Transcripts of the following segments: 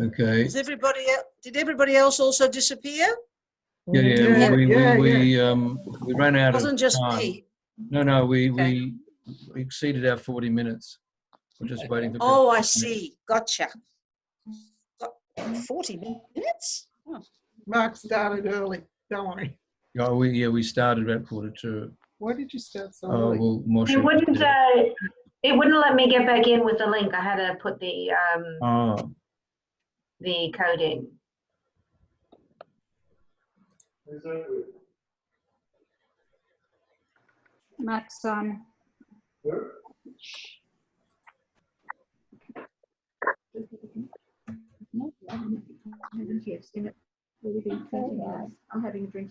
Okay. Did everybody else also disappear? Yeah. We ran out It wasn't of just time. me. No. We Okay. exceeded our 40 minutes. We're just waiting for. Oh, I see. Gotcha. 40 minutes? Oh. Mark started early. Don't worry. Oh, we started at 2:45. Why did you start so Oh, early? well, Moshe. It wouldn't let me get back in with the link. I had to put the code in. Mark's on. No, I haven't yet seen it. I'm having a drink.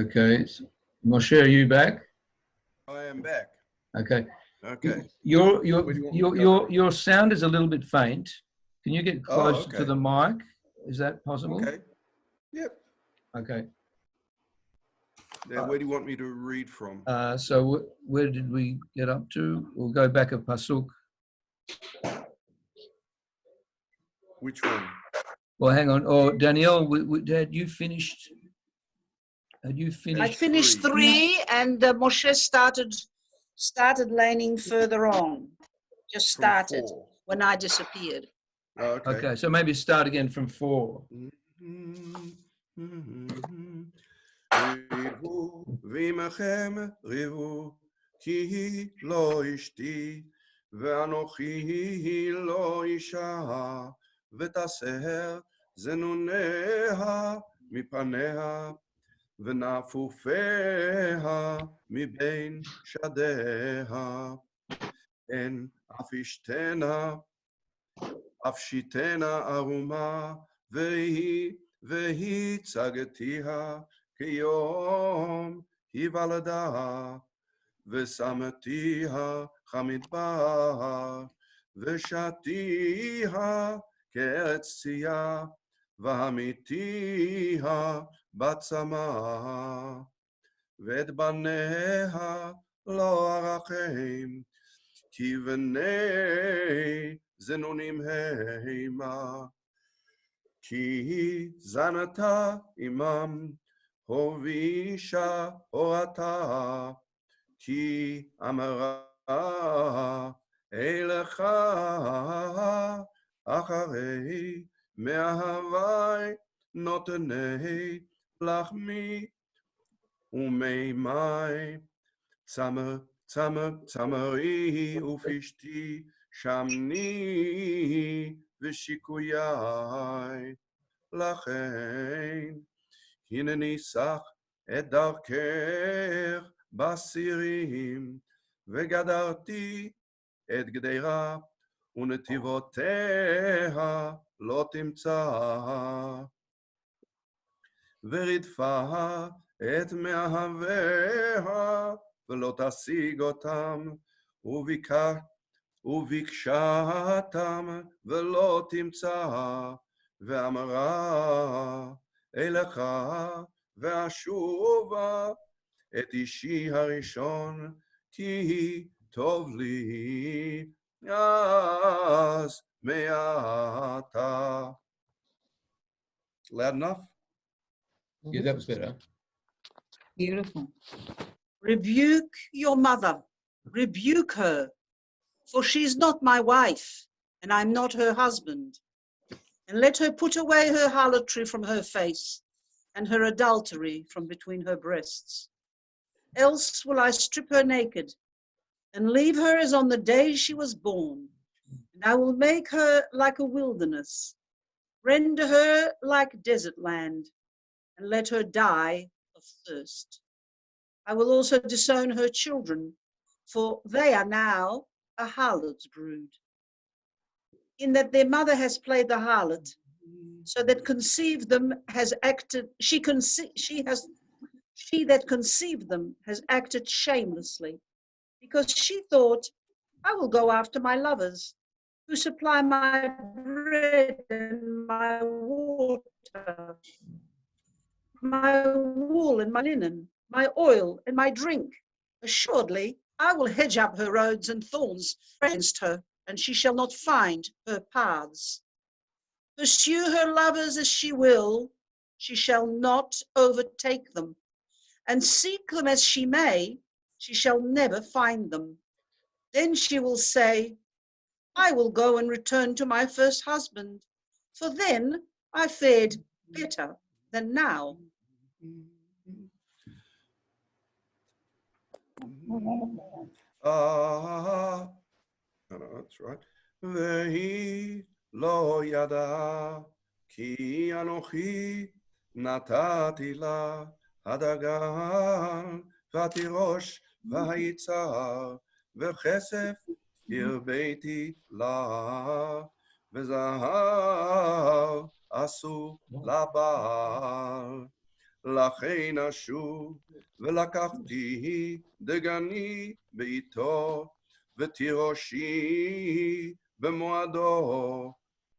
Okay. Moshe, are you back? I am back. Okay. Okay. Your sound is a little bit faint. Can you get closer to the mic? Is that possible? Okay. Yep. Okay. Now, where do you want me to read from? So where did we get up to? We'll go back a pasuk. Which one? Well, hang on. Oh, Danielle, had you finished? I finished 3 and Moshe started laning further on. Just started when I disappeared. Oh, Okay, so maybe start again from 4. ריבו ועמכם ריבו, כי לא אשתי ואנוכי לא אישה, ותסר זנוניה מפניה, ונפופיה מבין שדיה. אין אף אשתנה, אף שיתנה ערומה, והיא צגתיה כיום היוולדה, ושמתיה במדבר, ושתיה כארץ צייה, והמיתיה בצמא, ואת בניה לא ארחם, כי בני זנונים המה, כי זנתה עמם, הובישה הורתה, כי אמרה אליך אחרי מאהבי נותני לחמי ומימי, צמרי ופשתי שמני ושיקויי, לכן הנני סך את דרכך בסירים, וגדרתי את גדרה, ונתיבותיה לא תמצא. ורדפה את מאהביה, ולא תשיג אותם, וביקשתם, ולא תמצא, ואמרה אליך ואשובה את אישי הראשון, כי טוב לי אז מעתה. Loud enough? Yeah, that was better. Beautiful. Rebuke your mother, rebuke her, for she is not my wife, and I am not her husband. And let her put away her harlotry from her face, and her adultery from between her breasts. Else will I strip her naked, and leave her as on the day she was born, and I will make her like a wilderness, render her like desert land, and let her die of thirst. I will also disown her children, for they are now a harlot's brood, in that their mother has played the harlot, so that conceived them has acted, she that conceived them has acted shamelessly, because she thought, I will go after my lovers, who supply my bread and my water, my wool and my linen, my oil and my drink. Assuredly, I will hedge up her roads and thorns against her, and she shall not find her paths. Pursue her lovers as she will, she shall not overtake them, and seek them as she may, she shall never find them. Then she will say, I will go and return to my first husband, for then I fared better than now. No, that's right. Vehi lo yada ki anochi natati la hadagal vatirosh vahitzar vechesef irbeiti la וזהב עשו לבעל. לכן אשוב ולקחתי דגני בעתו ותירושי במועדו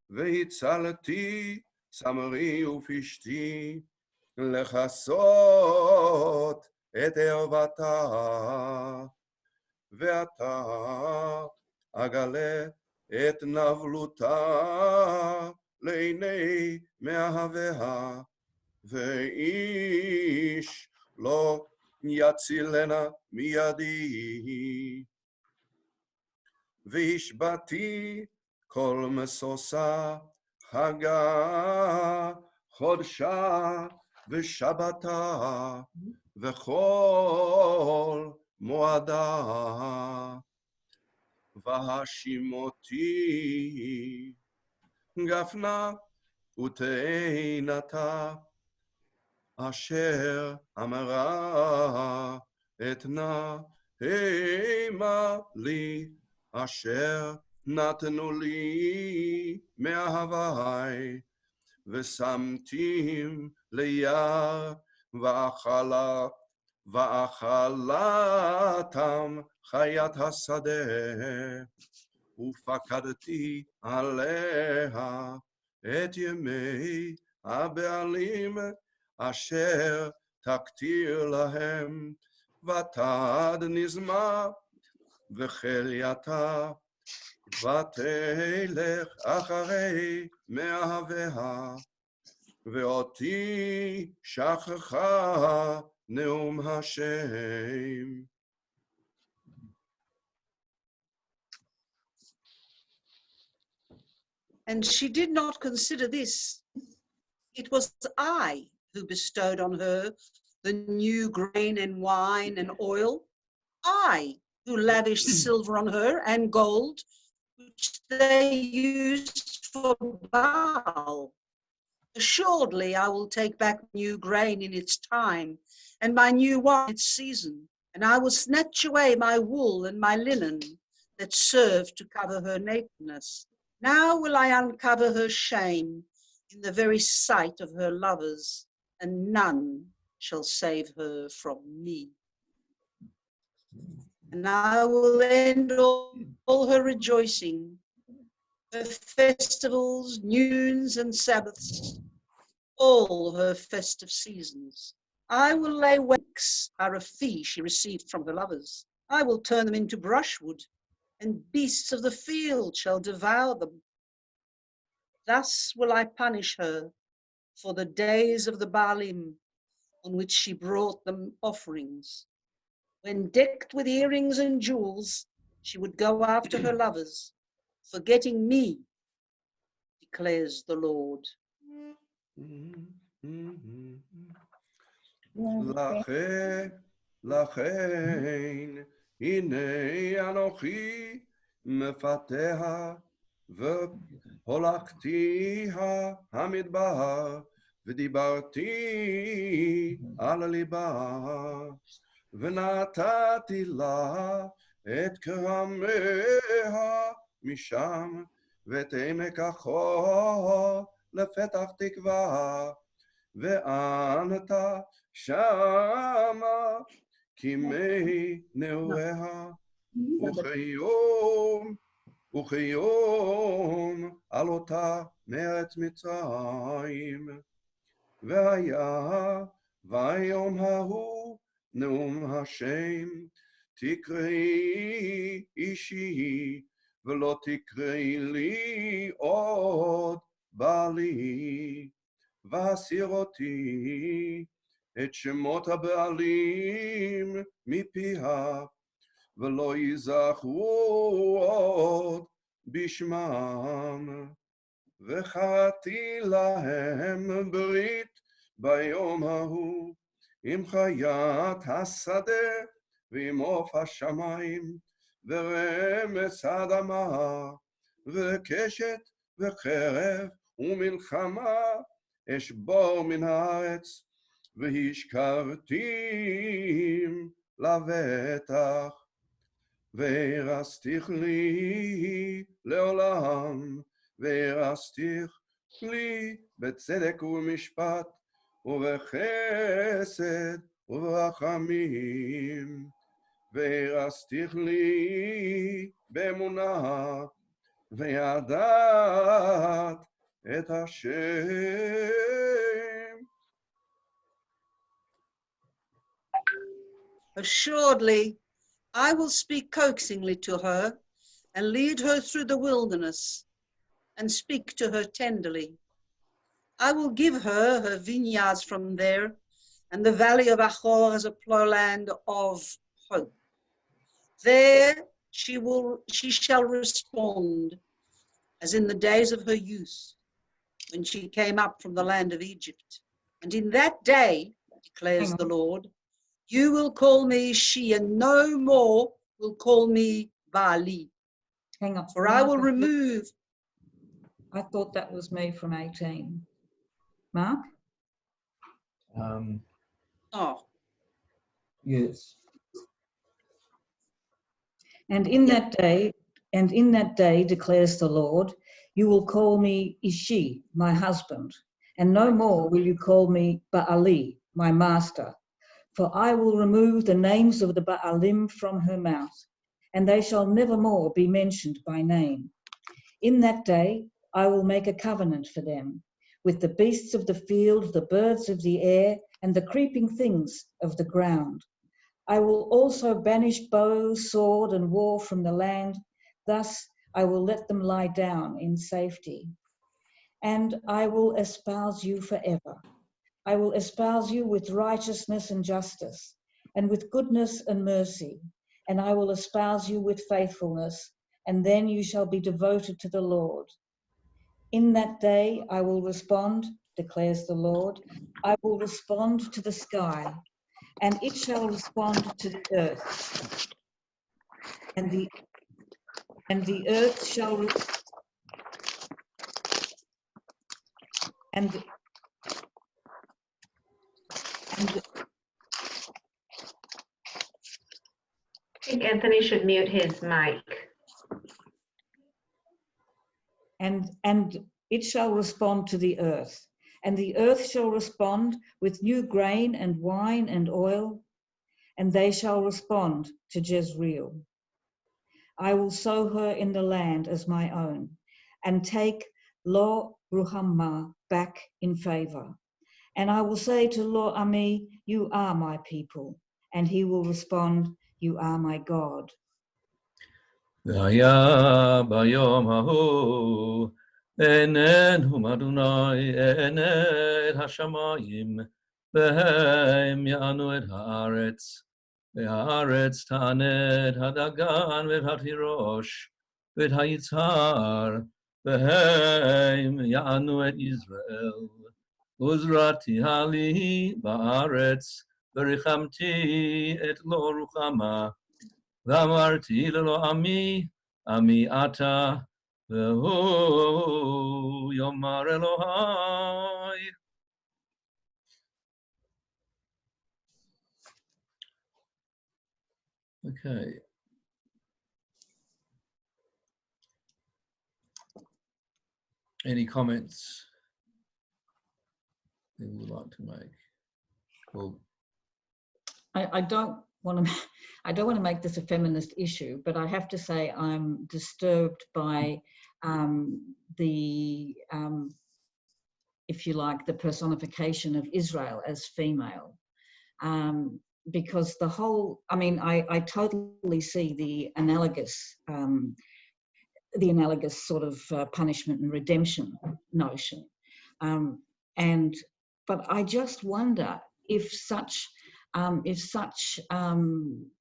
והצלתי צמרי ופשתי לכסות את ערוותה ואתה אגלה את נבלותה לעיני מאהביה ואיש לא יצילנה מידי. והשבתי כל משושה חגה חודשה ושבתה וכל מועדה. והשימותי גפנה ותאנתה אשר אמרה אתנה המה לי אשר נתנו לי מאהבי ושמתים ליער ואכלתם חיית השדה ופקדתי עליה את ימי הבעלים אשר תקטיר להם ותד נזמה וכלייתה ותלך אחרי מאהביה ואותי שכחה נאום השם. And she did not consider this. It was I who bestowed on her the new grain and wine and oil. I who lavished silver on her and gold, which they used for Baal. Assuredly, I will take back new grain in its time, and my new wine in its season, and I will snatch away my wool and my linen that served to cover her nakedness. Now will I uncover her shame in the very sight of her lovers, and none shall save her from me. And I will end all her rejoicing, her festivals, new moons, and Sabbaths, all her festive seasons. I will lay waste are a fee she received from her lovers. I will turn them into brushwood, and beasts of the field shall devour them. Thus will I punish her for the days of the Baalim on which she brought them offerings. When decked with earrings and jewels, she would go after her lovers, forgetting me, declares the Lord. לכן הנה אנוכי מפתיה והולכתיה המדבר ודיברתי על ליבה ונתתי לה את כרמיה משם ואת עמק החול לפתח תקווה וענתה שמה כימי נעוריה וכיום עלותה מארץ מצרים והיה ביום ההוא נאום השם תקראי אישי ולא תקראי לי עוד בעלי, והסיר אותי את שמות הבעלים מפיה, ולא יזכרו עוד בשמם. וחרתי להם ברית ביום ההוא, עם חיית השדה ועם עוף השמיים, ורמס האדמה, וקשת וחרב ומלחמה אשבור מן הארץ, והשכבתים לבטח, והרסתיך לי לעולם, והרסתיך לי בצדק ובמשפט, ובחסד וברחמים, והרסתיך לי באמונה, וידעת את השם. Assuredly, I will speak coaxingly to her and lead her through the wilderness and speak to her tenderly. I will give her her vineyards from there and the valley of Achor as a plowland of hope. There she shall respond as in the days of her youth, when she came up from the land of Egypt. And in that day, declares the Lord, you will call me she, and no more will call me Baali. Hang on. For I will remove. I thought that was me from 18. Mark? Oh, Yes. And in that day, declares the Lord, you will call me Ishi, my husband, and no more will you call me Baali, my master. For I will remove the names of the Baalim from her mouth, and they shall never more be mentioned by name. In that day I will make a covenant for them, with the beasts of the field, the birds of the air, and the creeping things of the ground. I will also banish bow, sword, and war from the land. Thus I will let them lie down in safety. And I will espouse you forever. I will espouse you with righteousness and justice, and with goodness and mercy. And I will espouse you with faithfulness, and then you shall be devoted to the Lord. In that day I will respond, declares the Lord. I will respond to the sky, and it shall respond to the earth. And the earth shall and I think Anthony should mute his mic. and it shall respond to the earth. And the earth shall respond with new grain and wine and oil, and they shall respond to Jezreel. I will sow her in the land as my own, and take Lo Ruhamah back in favor. And I will say to Lo Ami, you are my people, and he will respond, you are my God. והיה ביום ההוא איננו אדוני עיני את השמיים, והם יענו את הארץ, והארץ תענה את הדגן ואת התירוש ואת היצהר, והם יענו את ישראל. וזרעתיה לי בארץ, וריחמתי את לא רוחמה, ואמרתי ללא עמי, עמי אתה, והוא יאמר אלוהי. Okay. Any comments that you would like to make? Well, I don't want to make this a feminist issue, but I have to say I'm disturbed by the if you like, the personification of Israel as female. Because the whole, I mean, I totally see the analogous the analogous sort of punishment and redemption notion. But I just wonder if such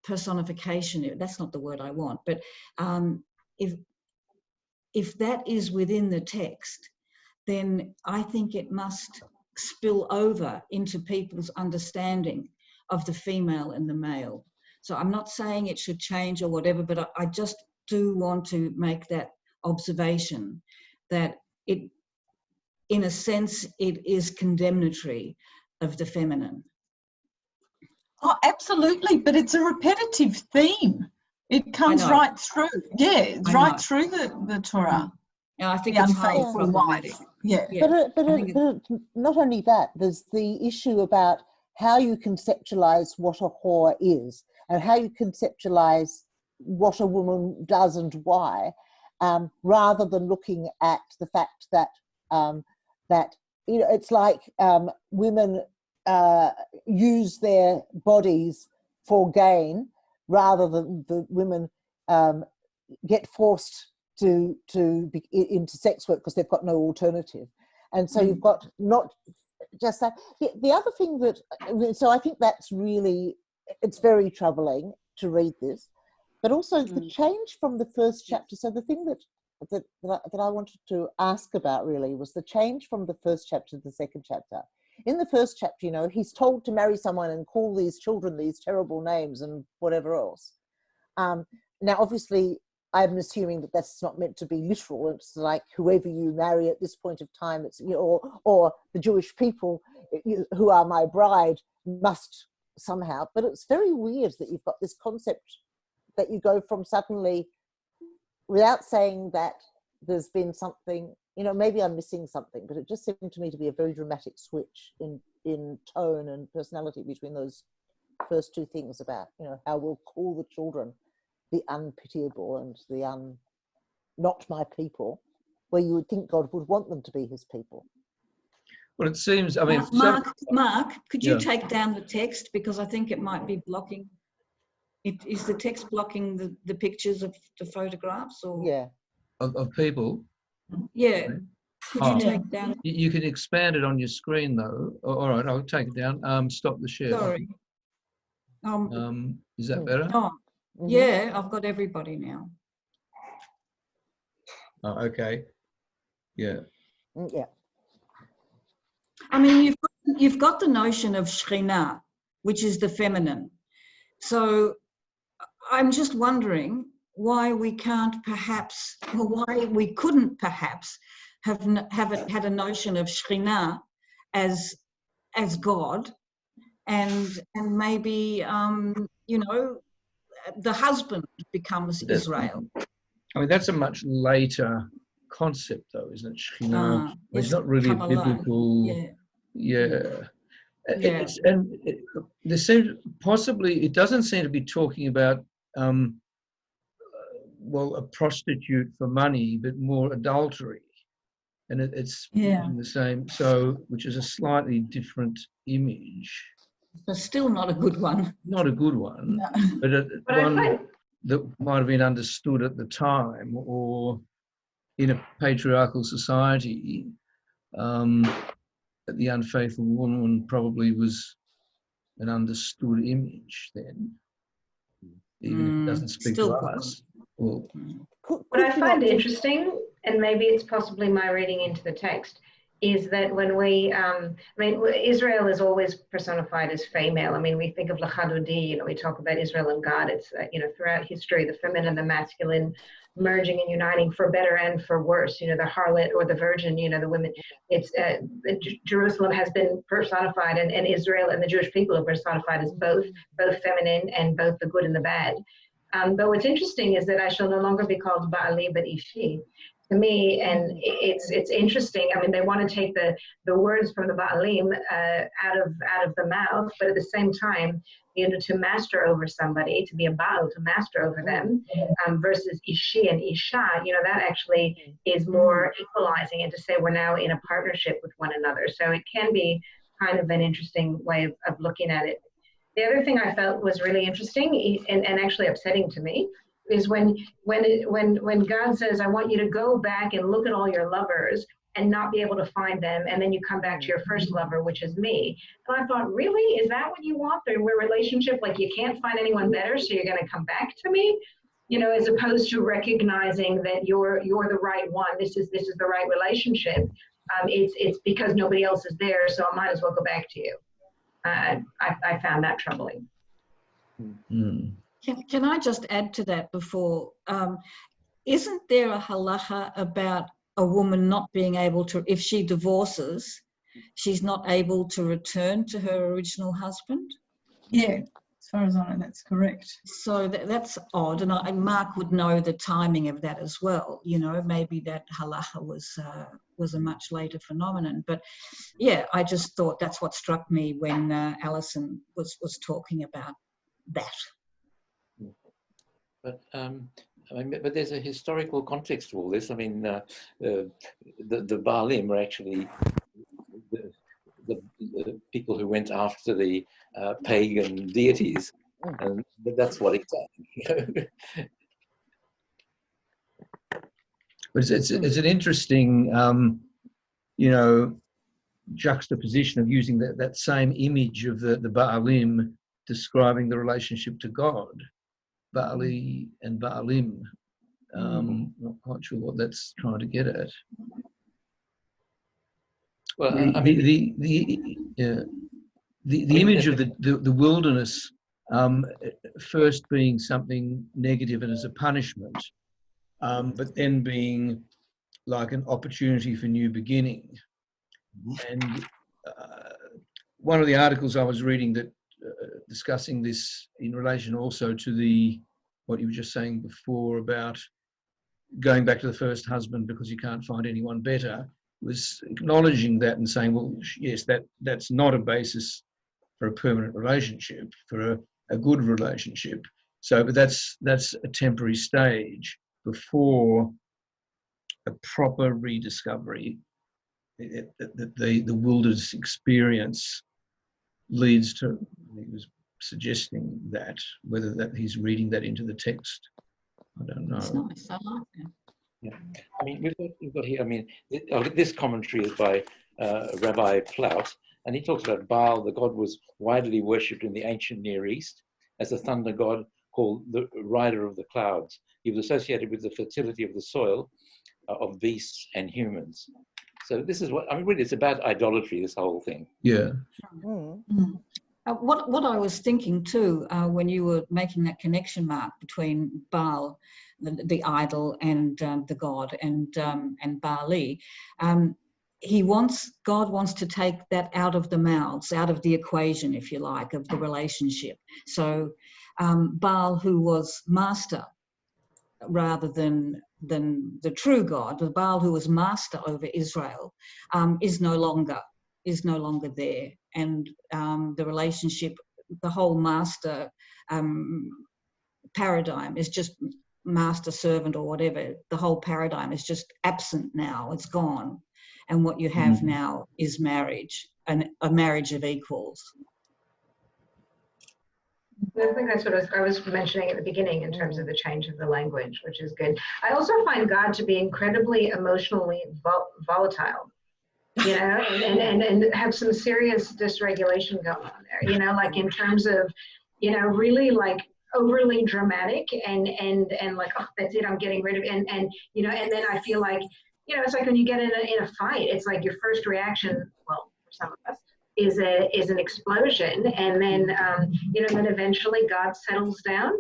personification, that's not the word I want, but if that is within the text, then I think it must spill over into people's understanding of the female and the male. So I'm not saying it should change or whatever, but I just do want to make that observation that it, in a sense, it is condemnatory of the feminine. Oh, absolutely, but it's a repetitive theme. It comes right through. Yeah, it's right through the Torah. Yeah, I think the it's unfaithful wife. Yeah. But not only that, there's the issue about how you conceptualize what a whore is and how you conceptualize what a woman does and why, rather than looking at the fact that that it's like women use their bodies for gain, rather than the women get forced to be into sex work because they've got no alternative. And so you've got not just that. The other thing that, so I think that's really, it's very troubling to read this, but also the change from the first chapter. So the thing that I wanted to ask about really was the change from the first chapter to the second chapter. In the first chapter, he's told to marry someone and call these children these terrible names and whatever else. Now, obviously, I'm assuming that that's not meant to be literal. It's like whoever you marry at this point of time, it's or the Jewish people who are my bride must somehow. But it's very weird that you've got this concept that you go from suddenly, without saying that there's been something, maybe I'm missing something, but it just seemed to me to be a very dramatic switch in tone and personality between those first two things about, how we'll call the children the unpitiable and the not my people, where you would think God would want them to be his people. Well, it seems, I mean... Mark, could you take down the text? Because I think it might be blocking. Is the text blocking the pictures of the photographs? Or Yeah. Of people? Yeah. Could you take down? You can expand it on your screen, though. All right, I'll take it down. Stop the share. Sorry. Is that better? Oh, yeah, I've got everybody now. Oh, okay. Yeah. Yeah. I mean, you've got the notion of Shekhinah, which is the feminine. So I'm just wondering why we can't perhaps, or why we couldn't perhaps have had a notion of Shekhinah as God, and maybe the husband becomes Israel. I mean, that's a much later concept, though, isn't it? Shekhinah. It's not really biblical. There seems possibly, it doesn't seem to be talking about a prostitute for money, but more adultery, and it's the same. Which is a slightly different image. But still not a good one. Not a good one, no. But one that might have been understood at the time, or in a patriarchal society, the unfaithful woman probably was an understood image then, even if it doesn't speak to us. Well, what I find interesting, and maybe it's possibly my reading into the text, is that when we, Israel is always personified as female. I mean, we think of Lachadudi, we talk about Israel and God. It's, throughout history, the feminine and the masculine merging and uniting for better and for worse. The harlot or the virgin, the women. It's Jerusalem has been personified, and Israel and the Jewish people are personified as both feminine and both the good and the bad. But what's interesting is that I shall no longer be called Ba'ali, but Ishi. To me, and it's interesting. I mean, they want to take the words from the Ba'alim out of the mouth, but at the same time, to master over somebody, to be a Baal, to master over them, versus Ishi and Isha, that actually is more equalizing, and to say we're now in a partnership with one another. So it can be kind of an interesting way of looking at it. The other thing I felt was really interesting and actually upsetting to me is when God says, I want you to go back and look at all your lovers and not be able to find them, and then you come back to your first lover, which is me. And I thought, really? Is that what you want? The relationship, like you can't find anyone better, so you're going to come back to me? You know, as opposed to recognizing that you're the right one. This is the right relationship. It's because nobody else is there, so I might as well go back to you. I found that troubling. Mm. Can I just add to that before? Isn't there a halacha about a woman not being able to, if she divorces, she's not able to return to her original husband? Yeah, as far as I know, that's correct. So that's odd, and Mark would know the timing of that as well. You know, maybe that halacha was a much later phenomenon. But yeah, I just thought that's what struck me when Alison was talking about that. But I mean, but there's a historical context to all this. I mean, the Baalim were actually the people who went after the pagan deities, and that's what it's like. But it's an interesting, you know, juxtaposition of using that same image of the Baalim describing the relationship to God, Baali and Baalim. Not quite sure what that's trying to get at. Well, I mean, the image of the wilderness first being something negative and as a punishment, but then being like an opportunity for new beginning. And one of the articles I was reading that discussing this in relation also to what you were just saying before about going back to the first husband because you can't find anyone better, was acknowledging that and saying, well, yes, that's not a basis for a permanent relationship, for a good relationship. So, but that's a temporary stage before a proper rediscovery. The wilderness experience leads to, he was suggesting that, whether that he's reading that into the text, I don't know. It's nice, I like that. Yeah, I mean, we've got here, I mean, this commentary is by Rabbi Plaut, and he talks about Baal. The god was widely worshipped in the ancient Near East as a thunder god called the rider of the clouds. He was associated with the fertility of the soil, of beasts and humans. So this is what, I mean, really, it's about idolatry, this whole thing. Yeah. What I was thinking too, when you were making that connection, Mark, between Baal, the idol, and the god, and Baali, God wants to take that out of the mouths, out of the equation, if you like, of the relationship. So Baal, who was master rather than the true God, the Baal who was master over Israel, is no longer there, and the relationship, the whole master paradigm is just master servant or whatever. The whole paradigm is just absent now. It's gone, and what you have now is marriage, and a marriage of equals. I think that's what I was mentioning at the beginning in terms of the change of the language, which is good. I also find God to be incredibly emotionally volatile, you know, and have some serious dysregulation going on there, you know, like in terms of, you know, really like overly dramatic and like, oh, that's it, I'm getting rid of it. And you know, and then I feel like, you know, it's like when you get in a fight, it's like your first reaction, well, for some of us, is an explosion, and then you know, then eventually God settles down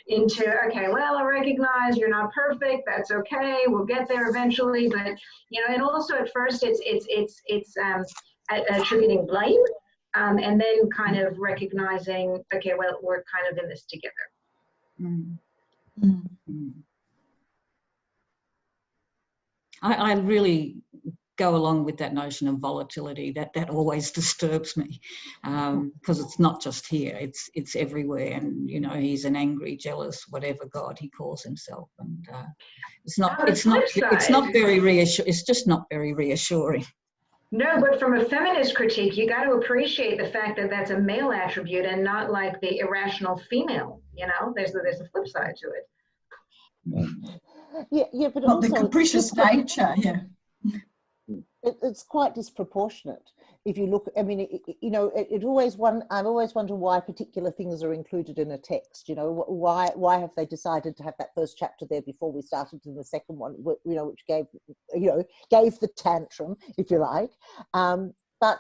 into, okay, well, I recognize you're not perfect, that's okay, we'll get there eventually. But you know, and also at first it's attributing blame, and then kind of recognizing, okay, well, we're kind of in this together. I really go along with that notion of volatility. That always disturbs me, because it's not just here, it's everywhere. And you know, he's an angry, jealous, whatever God he calls himself, and it's just not very reassuring. No, but from a feminist critique, you got to appreciate the fact that that's a male attribute and not like the irrational female. You know, there's a flip side to it. Yeah, but Not the also capricious nature, yeah. it's quite disproportionate. If you look, I mean, I've always wondered why particular things are included in a text. You know, why have they decided to have that first chapter there before we started in the second one? You know, which gave the tantrum, if you like. But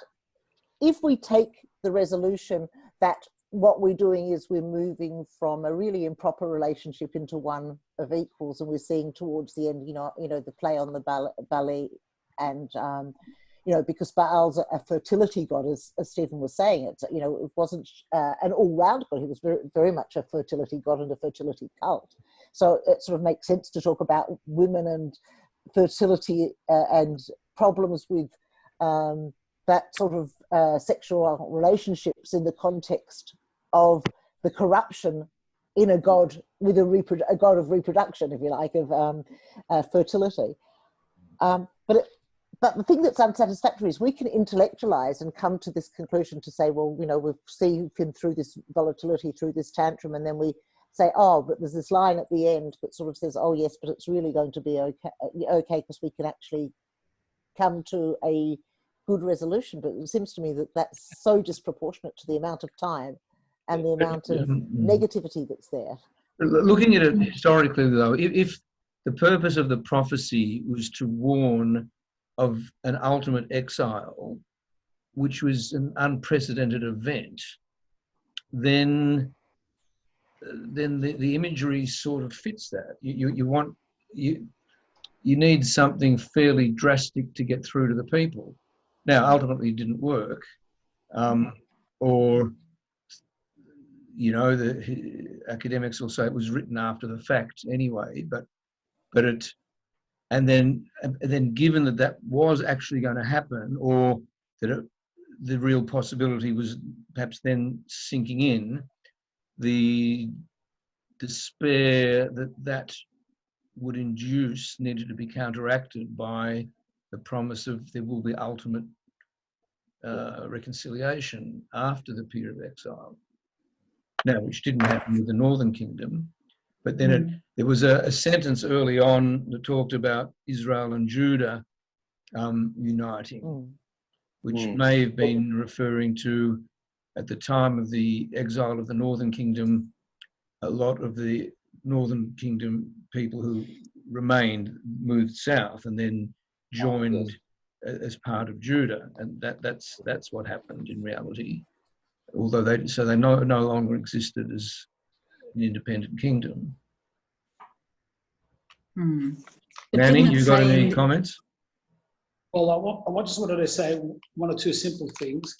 if we take the resolution that what we're doing is we're moving from a really improper relationship into one of equals, and we're seeing towards the end, the play on the ballet, and because Baal's a fertility god, as Stephen was saying, it wasn't an all-round god. He was very, very much a fertility god and a fertility cult. So it sort of makes sense to talk about women and fertility and problems with that sort of sexual relationships in the context of the corruption in a god with a god of reproduction, if you like, of fertility. But the thing that's unsatisfactory is we can intellectualize and come to this conclusion to say, well, we've seen him through this volatility, through this tantrum, and then we say, oh, but there's this line at the end that sort of says, oh yes, but it's really going to be okay because we can actually come to a good resolution. But it seems to me that that's so disproportionate to the amount of time and the amount of negativity that's there. Looking at it historically, though, if the purpose of the prophecy was to warn of an ultimate exile, which was an unprecedented event, then the imagery sort of fits that. You need something fairly drastic to get through to the people. Now, ultimately, it didn't work, or the academics will say it was written after the fact anyway. But it, and then given that was actually going to happen, or that the real possibility was perhaps then sinking in, the despair that would induce needed to be counteracted by the promise of there will be ultimate reconciliation after the period of exile. Now, which didn't happen with the Northern Kingdom, but then there was a sentence early on that talked about Israel and Judah uniting, which may have been referring to, at the time of the exile of the Northern Kingdom, a lot of the Northern Kingdom people who remained moved south and then joined as part of Judah, and that's what happened in reality. Although they no longer existed as an independent kingdom. Manny, you got any comments? Well, I just wanted to say one or two simple things.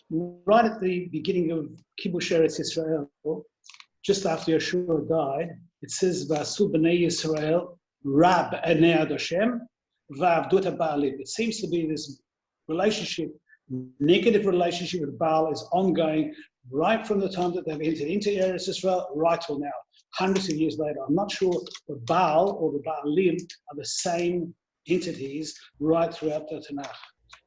Right at the beginning of Kibush Eretz Israel, just after Yeshua died, it says, "V'asu b'nei Yisrael rab enei ad Hashem v'avdu et ha'baalim." It seems to be this relationship, negative relationship with Baal is ongoing right from the time that they've entered into Eretz Israel right till now, hundreds of years later. I'm not sure the Baal or the Baalim are the same entities right throughout the Tanakh.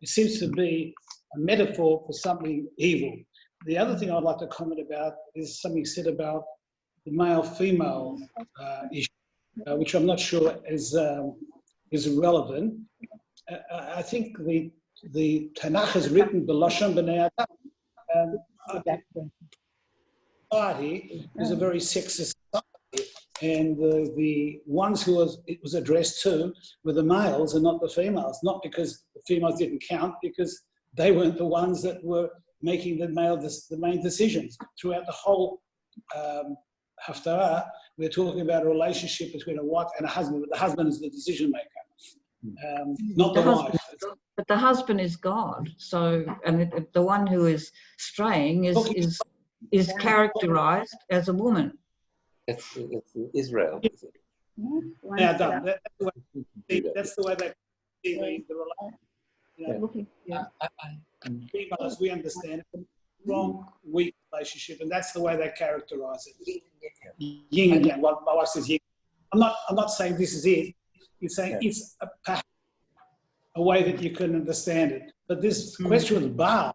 It seems to be a metaphor for something evil. The other thing I'd like to comment about is something said about the male-female issue, which I'm not sure is relevant. I think the Tanakh is written B'lashon B'nei Adam. Society is a very sexist society, and the ones who it was addressed to were the males and not the females. Not because the females didn't count, because they weren't the ones that were making the main decisions throughout the whole HAFTARA. We're talking about a relationship between a wife and a husband, but the husband is the decision maker, not the wife. But the husband is God, so, and the one who is straying is characterized as a woman. It's Israel. Now done. That's the way they see the relationship. Females, we understand it. Strong, weak relationship, and that's the way they characterize it. Yin and yang. Well, my wife says yin. I'm not saying this is it. It's saying it's a way that you can understand it. But this question with Baal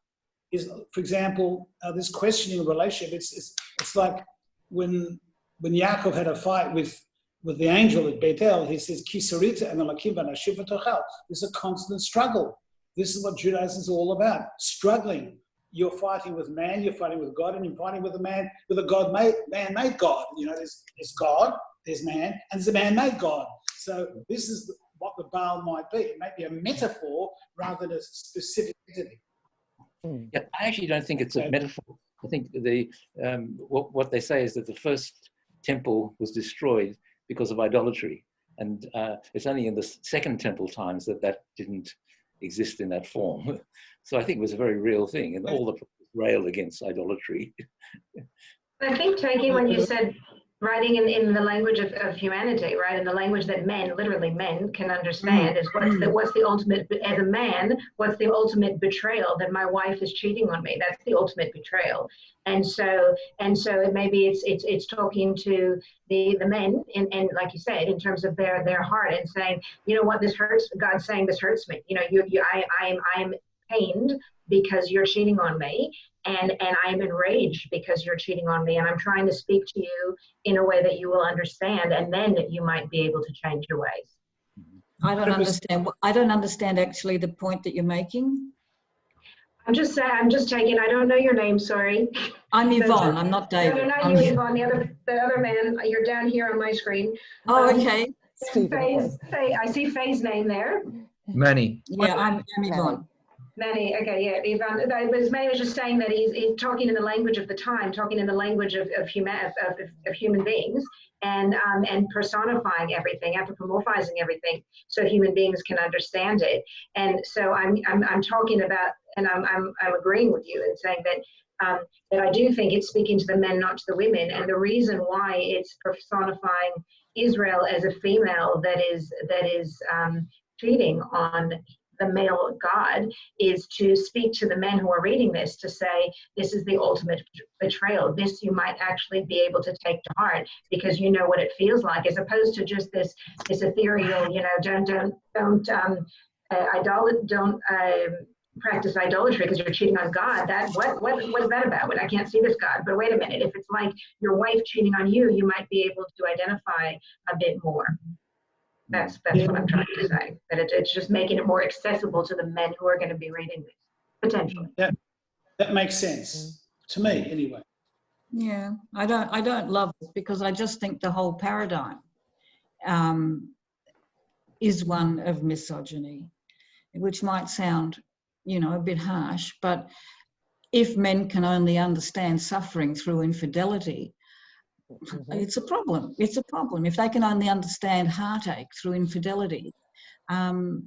is, for example, this questioning of relationship. It's like when Yaakov had a fight with with the angel at Bethel, he says, Kisarita and Elakim v'nashiv v'tochel. There's a constant struggle. This is what Judaism is all about, struggling. You're fighting with man, you're fighting with God, and you're fighting with a man, with a man-made God. You know, there's God, there's man, and there's a man-made God. So this is what the Baal might be. It might be a metaphor rather than a specific entity. Yeah, I actually don't think it's a metaphor. I think what they say is that the first temple was destroyed because of idolatry. And it's only in the second temple times that didn't exist in that form. So I think it was a very real thing, and all the prophets railed against idolatry. I think taking when you said writing in the language of humanity, right, in the language that men, literally men, can understand, is what's the ultimate, as a man, what's the ultimate betrayal, that my wife is cheating on me. That's the ultimate betrayal. And so maybe it's talking to the men, and like you said, in terms of their heart, and saying, you know what, this hurts. God's saying this hurts me. You know, I'm pained because you're cheating on me, and I'm enraged because you're cheating on me, and I'm trying to speak to you in a way that you will understand, and then you might be able to change your ways. I don't understand. I don't understand actually the point that you're making. I'm just saying. I'm just taking. I don't know your name. Sorry. I'm Yvonne. I'm not David. No, not you, Yvonne. The other man. You're down here on my screen. Oh, okay. Faye, I see Faye's name there. Manny. Yeah, I'm Yvonne. Manny, okay, yeah, Yvonne. Manny was just saying that he's talking in the language of the time, talking in the language of human beings, and personifying everything, anthropomorphizing everything, so human beings can understand it. And so I'm talking about, and I'm agreeing with you in saying that that I do think it's speaking to the men, not to the women, and the reason why it's personifying Israel as a female that is cheating on the male God is to speak to the men who are reading this, to say, this is the ultimate betrayal. This you might actually be able to take to heart because you know what it feels like, as opposed to just this ethereal, you know, don't practice idolatry because you're cheating on God. That what is that about? When I can't see this God. But wait a minute, if it's like your wife cheating on you, you might be able to identify a bit more. That's what I'm trying to say. That it's just making it more accessible to the men who are going to be reading this, potentially. That makes sense to me, anyway. Yeah, I don't love it because I just think the whole paradigm is one of misogyny, which might sound, you know, a bit harsh, but if men can only understand suffering through infidelity, it's a problem. It's a problem. If they can only understand heartache through infidelity. The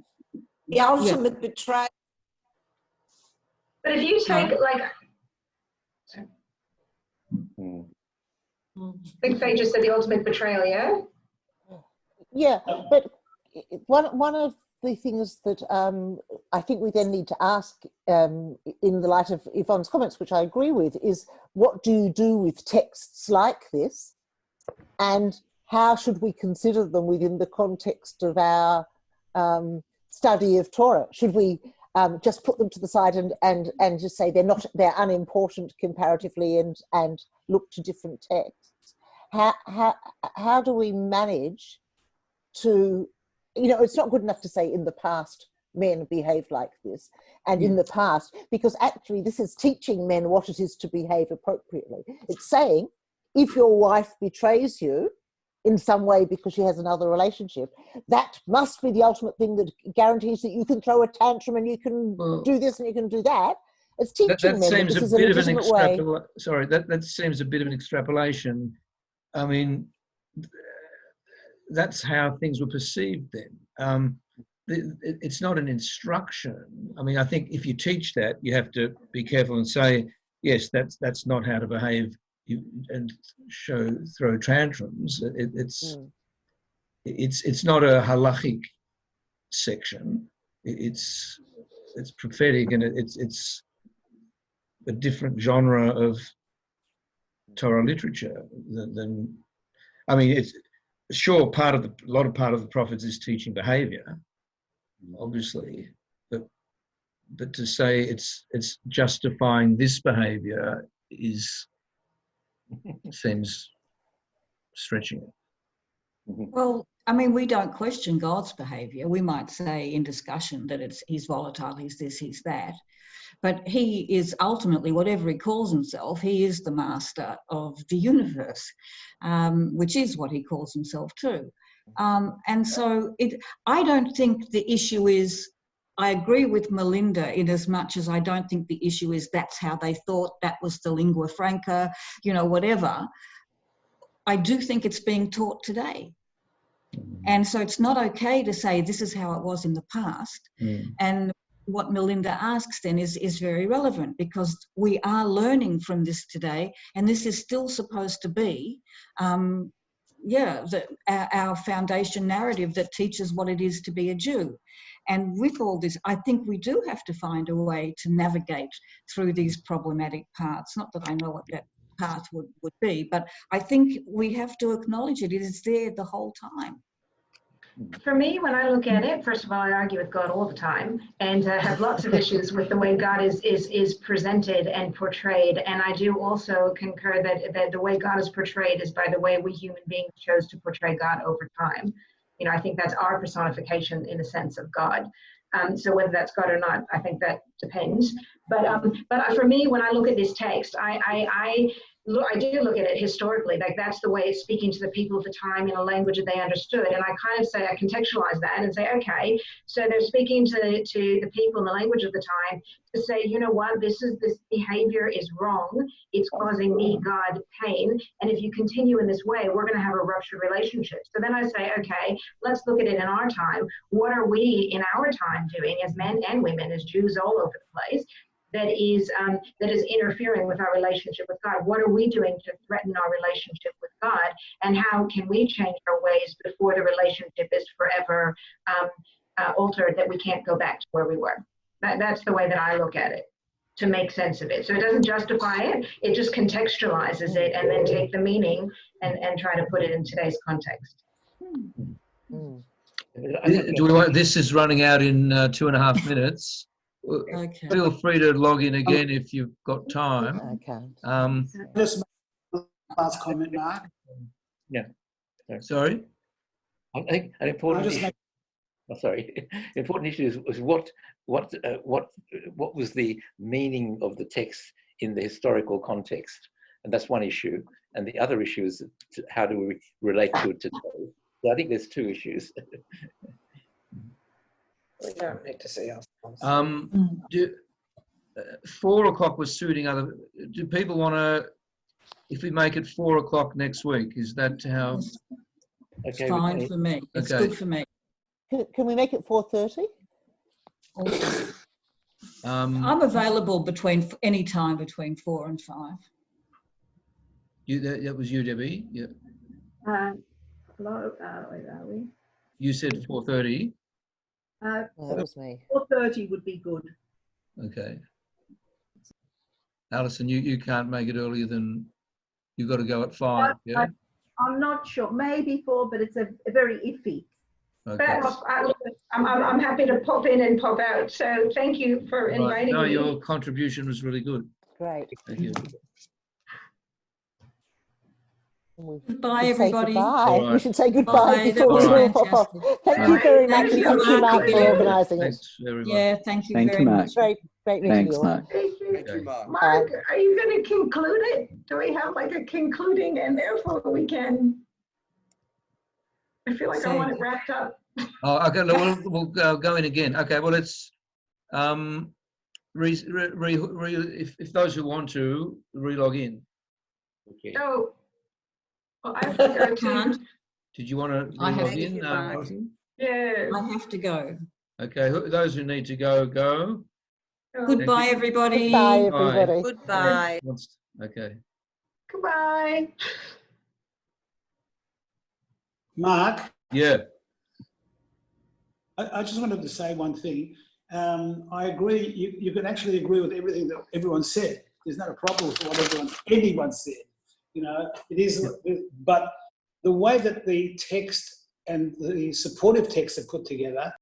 ultimate betrayal. But if you take, like, I think Faye just said the ultimate betrayal, yeah? Yeah, but one of the things that I think we then need to ask in the light of Yvonne's comments, which I agree with, is what do you do with texts like this, and how should we consider them within the context of our study of Torah? Should we just put them to the side and just say they're unimportant comparatively and look to different texts? How do we manage to, you know, it's not good enough to say in the past men behaved like this, and in the past, because actually this is teaching men what it is to behave appropriately. It's saying if your wife betrays you in some way because she has another relationship, that must be the ultimate thing that guarantees that you can throw a tantrum and you can do this and you can do that. It's teaching men that this is a legitimate way. Sorry, that seems a bit of an extrapolation. I mean, that's how things were perceived then. It's not an instruction. I mean, I think if you teach that, you have to be careful and say, yes, that's not how to behave and throw tantrums. It's not a halachic section. It's prophetic, and it's a different genre of Torah literature than I mean, it's sure part of the prophets is teaching behavior, obviously, but to say it's justifying this behavior seems stretching it. Well, I mean, we don't question God's behaviour. We might say in discussion that he's volatile, he's this, he's that. But he is ultimately, whatever he calls himself, he is the master of the universe, which is what he calls himself too. And so I don't think the issue is, I agree with Melinda in as much as I don't think the issue is that's how they thought, that was the lingua franca, whatever. I do think it's being taught today. And so it's not okay to say this is how it was in the past. And what Melinda asks then is very relevant, because we are learning from this today, and this is still supposed to be our foundation narrative that teaches what it is to be a Jew. And with all this, I think we do have to find a way to navigate through these problematic parts. Not that I know what that path would be, but I think we have to acknowledge it. It is there the whole time. For me, when I look at it, first of all, I argue with God all the time and have lots of issues with the way God is presented and portrayed. And I do also concur that the way God is portrayed is by the way we human beings chose to portray God over time. I think that's our personification in a sense of God. So whether that's God or not, I think that depends. But for me, when I look at this text, I do look at it historically, like that's the way it's speaking to the people of the time in a language that they understood. And I kind of say, I contextualize that and say, okay, so they're speaking to the people in the language of the time to say, you know what, this behavior is wrong. It's causing me, God, pain. And if you continue in this way, we're going to have a ruptured relationship. So then I say, okay, let's look at it in our time. What are we in our time doing as men and women, as Jews all over the place, that is interfering with our relationship with God? What are we doing to threaten our relationship with God? And how can we change our ways before the relationship is forever altered, that we can't go back to where we were? That's the way that I look at it, to make sense of it. So it doesn't justify it, it just contextualizes it, and then take the meaning and try to put it in today's context. This is running out in 2.5 minutes. Okay. Feel free to log in again if you've got time. Okay. Just last comment, Mark. Yeah. Sorry? I think an important issue. Important issue is what was the meaning of the text in the historical context, and that's one issue. And the other issue is how do we relate to it today? So I think there's two issues. We don't need to see ourselves. 4 o'clock was suiting other. Do people want to? If we make it 4 o'clock next week, is that how? It's fine for me. It's good for me. Can we make it 4:30? I'm available any time between 4 and 5. That was you, Debbie. Yeah. Hello, where are we? You said 4:30. That was me. 4:30 would be good. Okay. Alison, you can't make it earlier than, you've got to go at 5. Yeah. I'm not sure. Maybe 4, but it's a very iffy. Okay. I'm happy to pop in and pop out. So thank you for inviting No, me. your contribution was really good. Great. Thank you. Goodbye, everybody. Goodbye. Right. We should say goodbye before we all pop off. Thank you very much, and thank you, Mark, for organising it. Thanks, everyone. Yeah, thank you Thank very you, Mark. much. Great meeting Thanks, you all. Mark. Thank you, Mark. Mark, are you going to conclude it? Do we have like a concluding, and therefore we can? I feel like I want it wrapped up. Oh, okay. We'll go in again. Okay. Well, let's if those who want to relog in. Okay. So, well, I have to go too. Did you want to I have relog to in, go. Alison? Yeah. I have to go. Okay. Those who need to go, go. Goodbye, everybody. Goodbye, everybody. Goodbye. Okay. Goodbye. Mark, Yeah. I just wanted to say one thing. I agree, you can actually agree with everything that everyone said. There's not a problem with what anyone said. It is, but the way that the text and the supportive text are put together